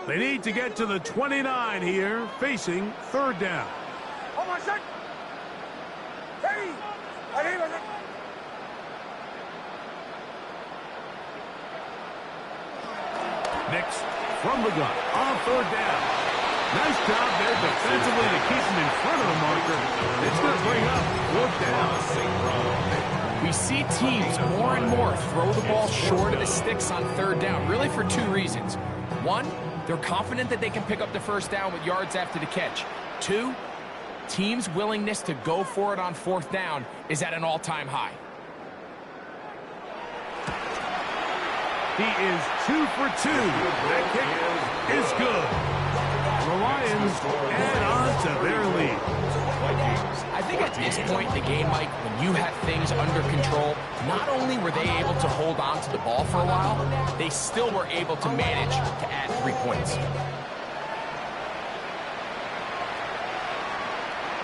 S2: They need to get to the 29 here, facing third down.
S5: On my set. Ready. Ready.
S2: Nix from the gun on third down. Nice job there defensively to keep him in front of the marker. It's going to bring up fourth down.
S4: We see teams more and more throw the ball short of the sticks on third down, really for 2 reasons. 1, they're confident that they can pick up the first down with yards after the catch. 2, teams' willingness to go for it on fourth down is at an all-time high.
S2: He is 2 for 2. That kick is good. The Lions add on to their lead.
S4: I think at this point in the game, Mike, when you have things under control, not only were they able to hold on to the ball for a while, they still were able to manage to add 3 points.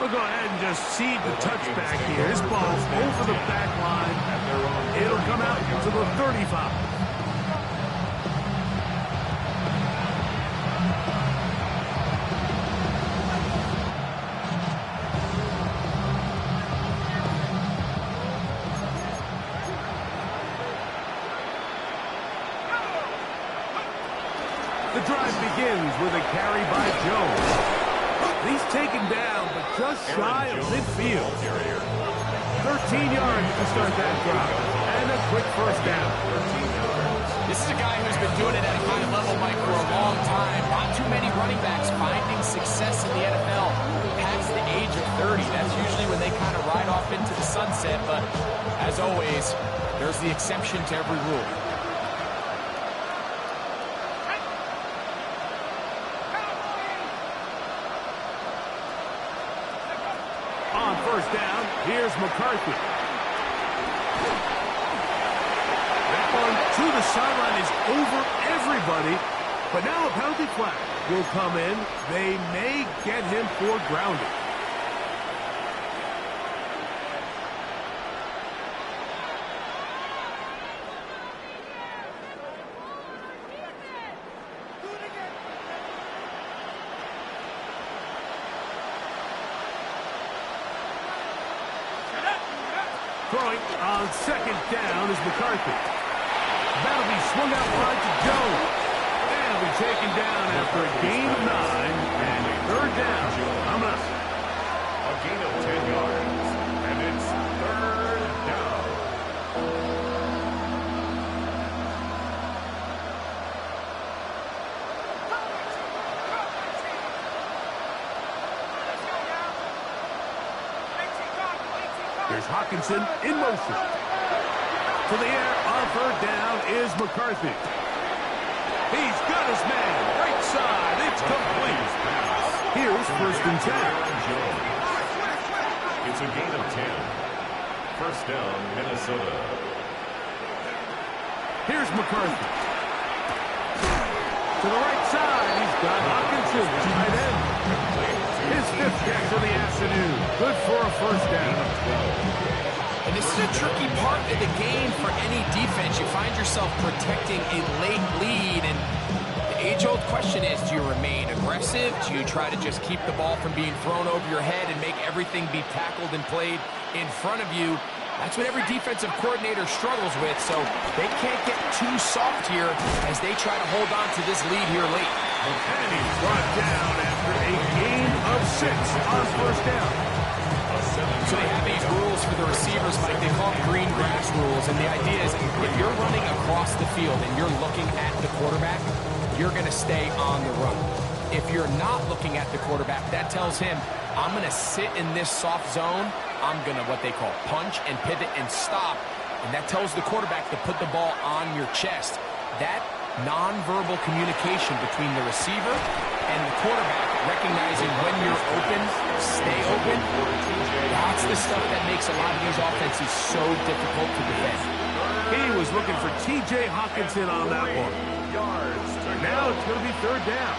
S2: We'll go ahead and just seed the touchback here. His ball's over the back line. It'll come out to the 35. The drive begins with a carry by Jones. He's taken down, but just shy of midfield. 13 yards to start that drive. And a quick first down.
S4: This is a guy who's been doing it at a high level, Mike, for a long time. Not too many running backs finding success in the NFL past the age of 30. That's usually when they kind of ride off into the sunset. But as always, there's the exception to every rule.
S2: On first down, here's McCarthy. That one to the sideline is over everybody, but now a penalty flag will come in. They may get him for grounding. Throwing on second down is McCarthy. That'll be swung out wide to Jones. And he'll be taken down after a gain of 9 and third down. Coming up.
S3: A gain of 10 yards, and it's third down.
S2: Here's Hockenson in motion. To the air on third down is McCarthy. He's got his man. Right side. It's complete. Here's first and 10.
S3: It's a gain of 10. First down, Minnesota.
S2: Here's McCarthy. To the right side. He's got Hockenson. Tight end. His fifth catch of the afternoon. Good for a first down.
S4: And this is a tricky part of the game for any defense. You find yourself protecting a late lead, and the age-old question is, do you remain aggressive? Do you try to just keep the ball from being thrown over your head and make everything be tackled and played in front of you? That's what every defensive coordinator struggles with, so they can't get too soft here as they try to hold on to this lead here late.
S2: And he's brought down after a gain of 6 on first down.
S4: So they have these rules for the receivers, Mike. They call them green grass rules, and the idea is if you're running across the field and you're looking at the quarterback, you're going to stay on the run. If you're not looking at the quarterback, that tells him, I'm going to sit in this soft zone. I'm going to what they call punch and pivot and stop, and that tells the quarterback to put the ball on your chest. That nonverbal communication between the receiver and the quarterback, recognizing when you're open, stay open, that's the stuff that makes a lot of these offenses so difficult to defend.
S2: He was looking for T.J. Hockenson on that one. Now it's going to be third down.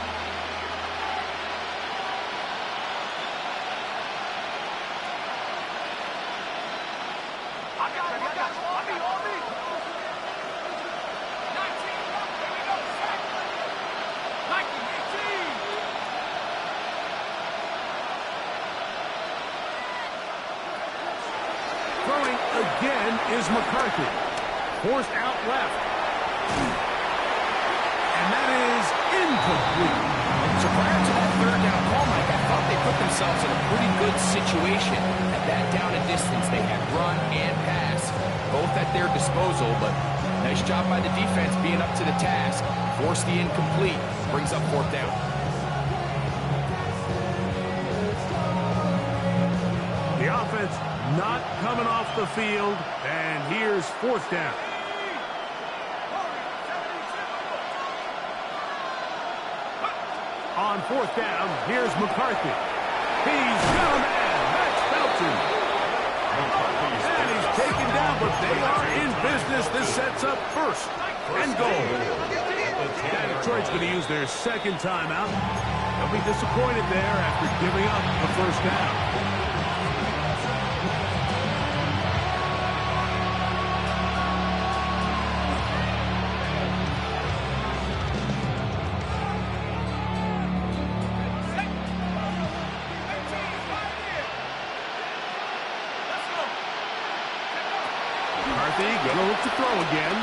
S2: Throwing again is McCarthy. Forced out left. And that is incomplete.
S4: So prior to that third down call, Mike, I thought they put themselves in a pretty good situation at that down and distance. They had run and pass, both at their disposal, but nice job by the defense being up to the task. Forced the incomplete, brings up fourth down.
S2: The offense not coming off the field, and here's fourth down. On fourth down, here's McCarthy. He's got a man. That's Felton. And he's taken down, but they are in business. This sets up first and goal. And Detroit's going to use their second timeout. They'll be disappointed there after giving up the first down. Gonna look to throw again.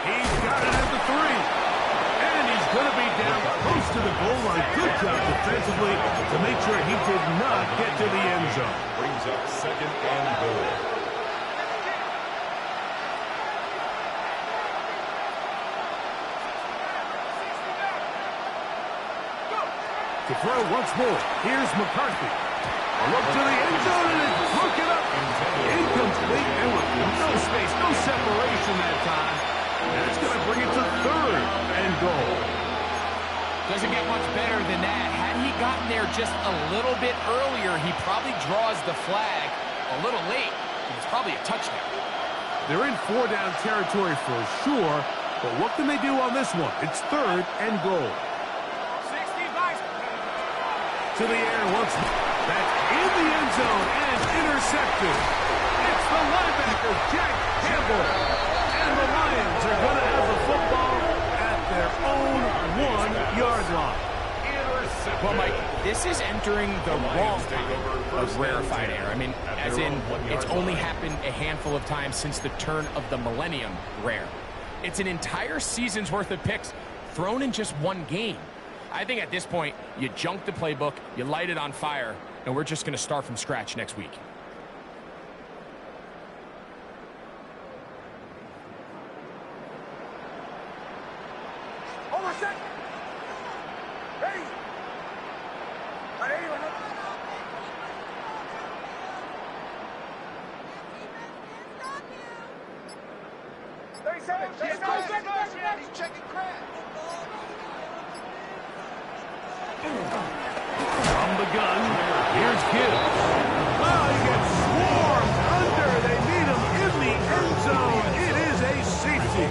S2: He's got it at the 3. And he's going to be down close to the goal line. Good job defensively to make sure he did not get to the end zone.
S3: Brings up second and goal.
S2: To throw once more. Here's McCarthy. A look to the end zone and it's broken up. Incomplete, and with no space, no separation that time. And it's going to bring it to third and goal.
S4: Doesn't get much better than that. Had he gotten there just a little bit earlier, he probably draws the flag a little late. It's probably a touchdown.
S2: They're in 4-down territory for sure, but what can they do on this one? It's third and goal.
S5: 60 guys.
S2: To the air once more. That's in the end zone and intercepted. It's the linebacker, Jack Campbell. And the Lions are going to have the football at their own 1-yard line.
S4: Well, Mike, this is entering the wrong time of rarefied air. I mean, as in, it's only happened a handful of times since the turn of the millennium rare. It's an entire season's worth of picks thrown in just one game. I think at this point, you junk the playbook, you light it on fire, and we're just going to start from scratch next week.
S5: Hold on a sec. Ready? Ready? 37. He's checking crack.
S2: From the gun, here's Gibbs. Oh, he gets swarmed under. They need him in the end zone. It is a safety.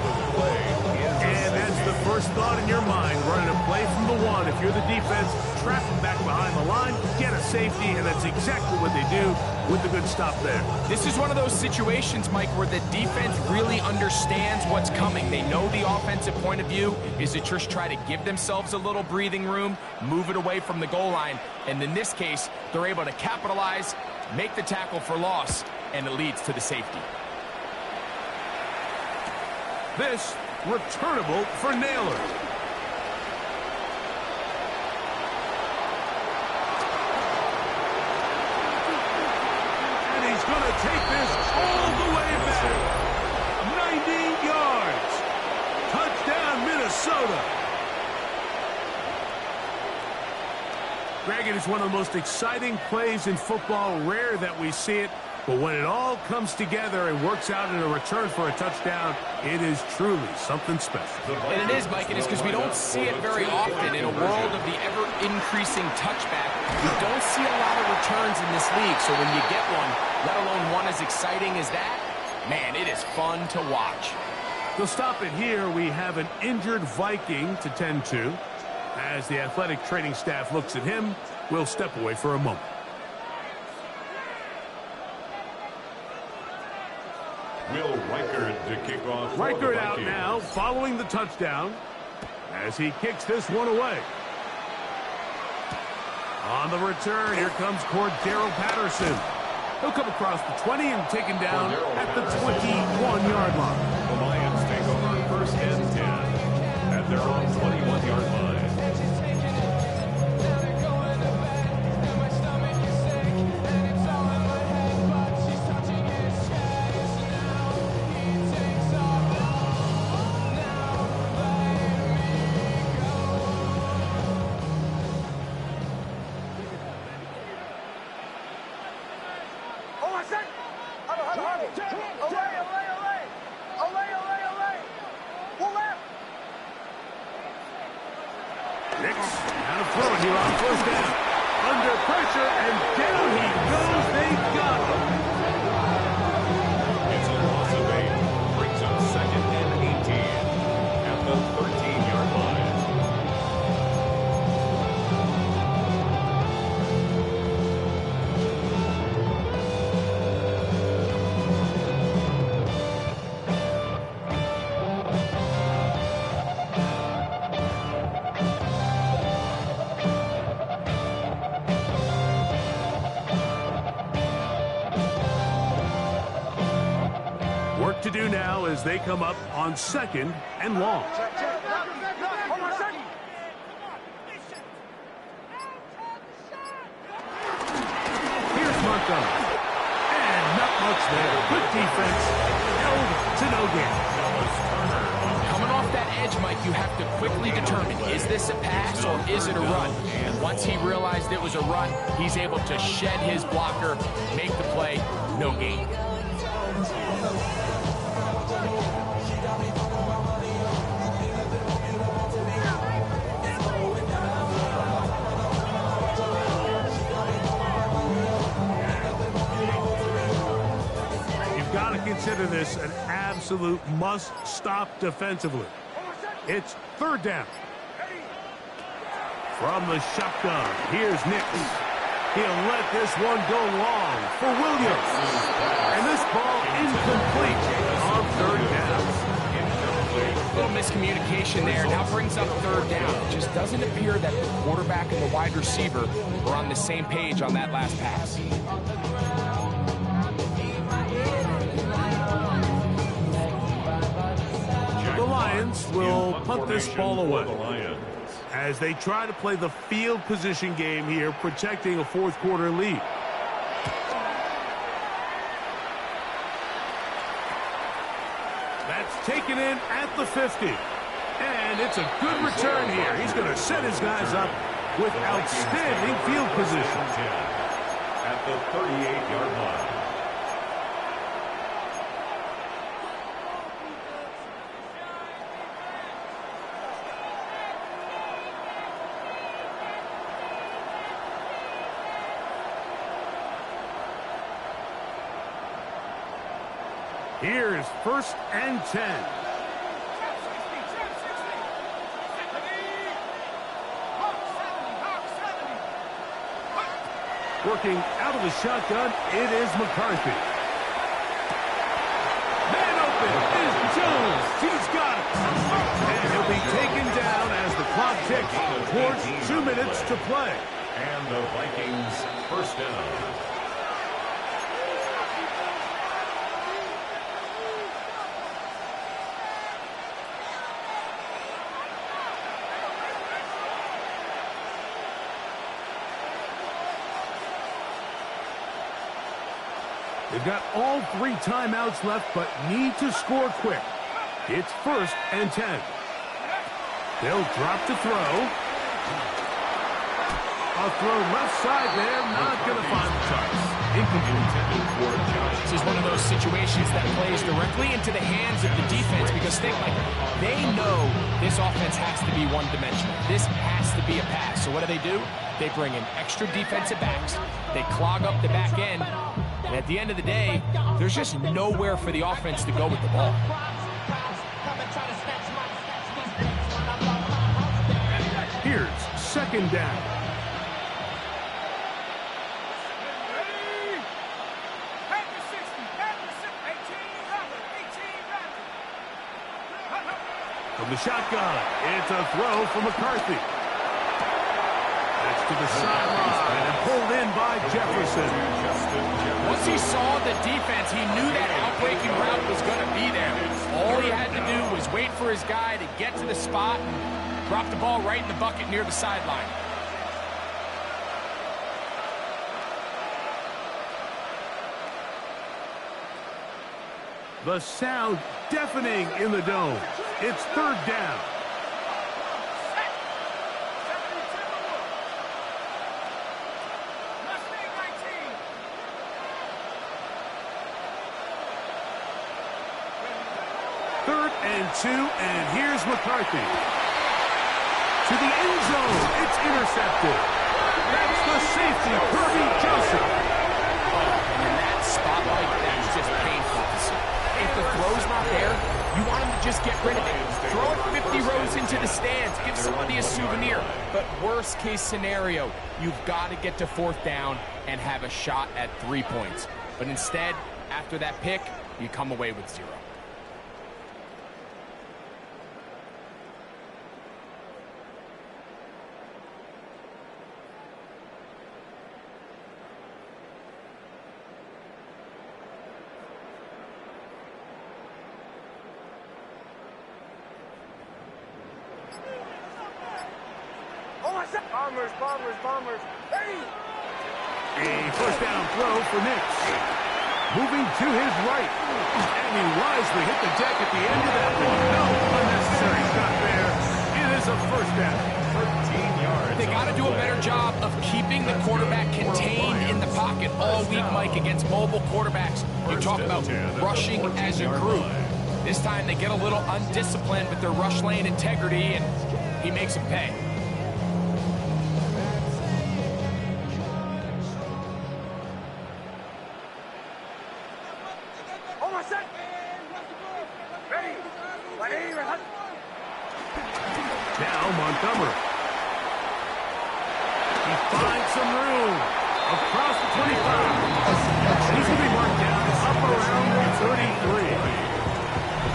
S2: And that's the first thought in your mind, running a play from the one. If you're the defense, trap him back behind the line, get a safety, and that's exactly what they do with the good stop there.
S4: This is one of those situations, Mike, where the defense really understands what's coming. They know the offensive point of view is to just try to give themselves a little breathing room, move it away from the goal line, and in this case, they're able to capitalize, make the tackle for loss, and it leads to the safety.
S2: This returnable for Naylor. And he's going to take this all the way back. 90 yards. Touchdown, Minnesota. Greg, it is one of the most exciting plays in football. Rare that we see it. But when it all comes together and works out in a return for a touchdown, it is truly something special.
S4: And it is, Mike, it is because we don't see it very often in a world of the ever-increasing touchback. We don't see a lot of returns in this league, so when you get one, let alone one as exciting as that, man, it is fun to watch.
S2: To stop it here, we have an injured Viking to tend to. As the athletic training staff looks at him, we'll step away for a moment.
S3: Will Reichard to kick off.
S2: Reichard out now, following the touchdown, as he kicks this one away. On the return, here comes Cordero Patterson. He'll come across the 20 and taken down at the 21-yard line.
S3: The Lions take over first and 10 at their own 21-yard line.
S2: To do now as they come up on 2nd and long. Here's Montgomery. And not much there. Good defense. Held to no gain.
S4: Coming off that edge, Mike, you have to quickly determine, is this a pass or is it a run? Once he realized it was a run, he's able to shed his blocker, make the play, no gain.
S2: Consider this an absolute must-stop defensively. It's 3rd down. From the shotgun, here's Nix. He'll let this one go long for Williams. And this ball incomplete on 3rd down.
S4: A little miscommunication there. Now brings up 3rd down. It just doesn't appear that the quarterback and the wide receiver were on the same page on that last pass.
S2: defense will punt this ball away.
S3: The Lions.
S2: As they try to play the field position game here, protecting a fourth quarter lead. That's taken in at the 50. And it's a good return here. He's going to set his guys up with outstanding field position.
S3: At the 38-yard line.
S2: Here's 1st and 10. Working out of the shotgun, it is McCarthy. Man open is Jones. He's got it. And he'll be taken down as the clock ticks towards 2 minutes to play.
S3: And the Vikings first down.
S2: They've got all 3 timeouts left, but need to score quick. It's 1st and 10. They'll drop to throw. A throw left side there, not going to find the target. Incomplete.
S4: This is one of those situations that plays directly into the hands of the defense because think like they know this offense has to be one-dimensional. This has to be a pass. So what do? They bring in extra defensive backs. They clog up the back end. And at the end of the day, there's just nowhere for the offense to go with the ball.
S2: Here's 2nd down. From the shotgun, it's a throw for McCarthy. That's to the sideline and pulled in by Jefferson.
S4: Once he saw the defense, he knew that outbreaking route was going to be there. All he had to do was wait for his guy to get to the spot and drop the ball right in the bucket near the sideline.
S2: The sound deafening in the dome. It's 3rd down. Third and 2, and here's McCarthy. To the end zone, it's intercepted. That's the safety, Kirby Joseph.
S4: And in that spotlight, that's just painful to see. If the throw's not there, you want him to just get rid of it. Throw it 50 rows into the stands. Give somebody a souvenir. But worst case scenario, you've got to get to 4th down and have a shot at 3 points. But instead, after that pick, you come away with 0.
S5: Bombers. Hey!
S2: A 1st down throw for Nix. Moving to his right. And he wisely hit the deck at the end of that one. No unnecessary stop there. It is a 1st down.
S3: 13 yards.
S4: They got to do a better job of keeping the quarterback contained in the pocket all week, Mike, against mobile quarterbacks. You talk about rushing as a group. This time they get a little undisciplined with their rush lane integrity, and he makes them pay.
S2: Now Montgomery. He finds some room across the 25. He's going to be marked down up around the 33.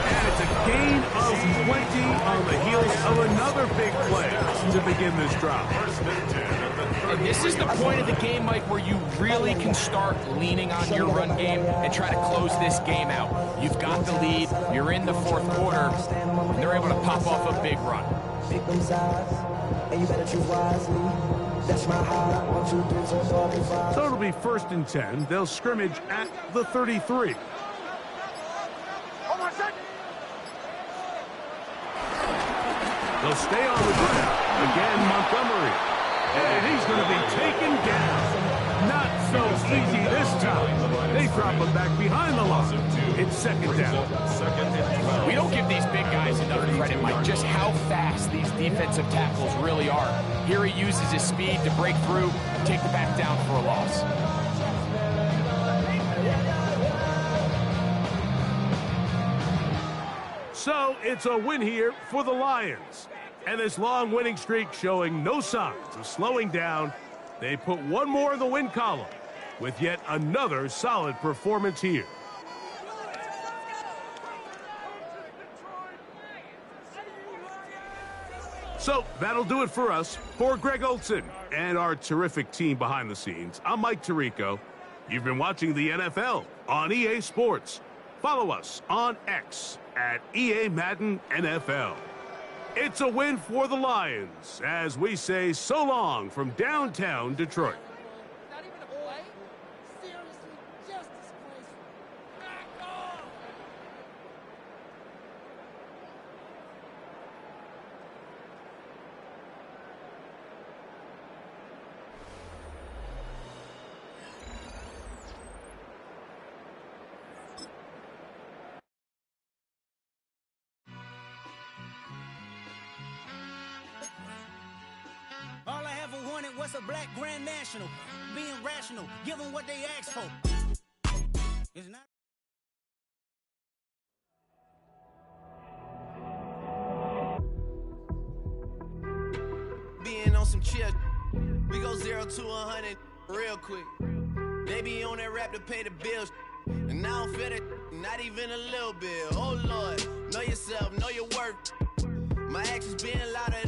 S2: And it's a gain of 20 on the heels of another big play to begin this drive.
S3: 1st and 10 at the
S4: And this is the point of the game, Mike, where you really can start leaning on your run game and try to close this game out. You've got the lead, you're in the fourth quarter, and they're able to pop off a big run.
S6: And you better choose wisely. That's my heart. 1, 2, 3, 4, 5.
S2: So it'll be 1st and 10. They'll scrimmage at the 33.
S5: Hold on a second.
S2: They'll stay on the ground. Again, Montgomery. And he's going to be taken down. Not so easy this time. They drop him back behind the line. It's 2nd down.
S4: We don't give these big guys enough credit, Mike, just how fast these defensive tackles really are. Here he uses his speed to break through, take the back down for a loss.
S2: So it's a win here for the Lions. And this long winning streak showing no signs of slowing down. They put one more in the win column with yet another solid performance here. So that'll do it for us. For Greg Olson and our terrific team behind the scenes, I'm Mike Tirico. You've been watching the NFL on EA Sports. Follow us on X at EA Madden NFL. It's a win for the Lions as we say so long from downtown Detroit.
S7: Not even a play? Seriously, just disgraceful. Back off!
S8: All I ever wanted was a black Grand National. Being rational, give them what they asked for. It's not.
S9: Being on some chill, we go 0 to 100 real quick. They be on that rap to pay the bills, and I don't feel it, not even a little bit. Oh Lord, know yourself, know your worth. My actions being louder than